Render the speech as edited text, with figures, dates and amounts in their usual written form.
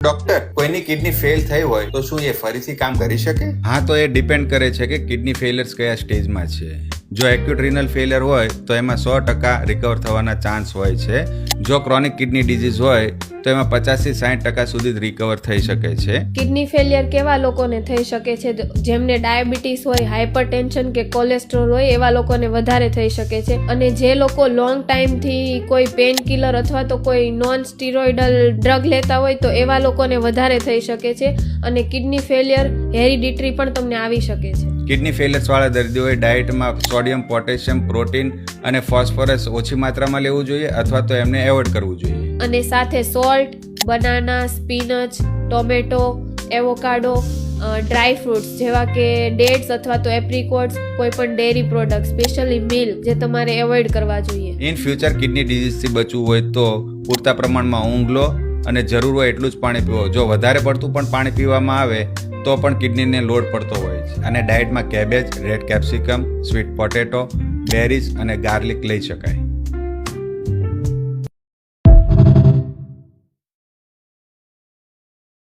Doctor, કોઈની kidney fail થઈ હોય તો શું એ ફરીથી કામ કરી શકે? હા, તો એ ડિપેન્ડ કરે છે કે કિડની ફેલિયર્સ કયા સ્ટેજમાં છે. જો એક્યુટ રિનલ ફેલિયર હોય તો એમાં 100% રિકવર થવાના ચાન્સ હોય છે. જો ક્રોનિક કિડની ડિઝીઝ હોય તો એમાં 50 થી 60% સુધી જ રિકવર થઈ શકે છે. કિડની ફેલિયર કેવા લોકોને થઈ શકે છે? જેમને ડાયાબિટીસ હોય, હાઇપરટેન્શન કે કોલેસ્ટ્રોલ હોય એવા લોકોને વધારે થઈ શકે છે. અને જે લોકો લોંગ ટાઈમથી કોઈ પેન કિલર અથવા તો કોઈ નોન સ્ટીરોઇડલ ડ્રગ લેતા હોય તો એવા લોકોને વધારે થઈ શકે છે. અને કિડની ફેલિયર હેરિડિટરી પણ તમને આવી શકે છે. કિડની ફેલિયર્સ વાળા દર્દીઓએ ડાયટમાં સોડિયમ, પોટેશિયમ, પ્રોટીન અને ફોસ્ફરસ ઓછી માત્રામાં લેવું જોઈએ અથવા તો એમને એવોઇડ કરવું જોઈએ. અને સાથે salt, banana, spinach, tomato, avocado, dry fruits જેવા કે ડેટ્સ અથવા તો એપ્રિકોટ્સ, કોઈ પણ ડેરી પ્રોડક્ટ, સ્પેશિયલી મિલ્ક જે તમારે એવોઇડ કરવા જોઈએ. ઇન ફ્યુચર કિડની ડિઝીઝથી બચવું હોય તો પૂરતા પ્રમાણમાં ઊંઘ લો અને જરૂર હોય એટલું જ પાણી પીવો. જો વધારે પડતું પણ પાણી પીવામાં આવે તો પણ કિડનીને લોડ પડતો હોય છે. અને ડાયટમાં cabbage, red capsicum, sweet potato, berries અને ગાર્લિક લઈ શકાય.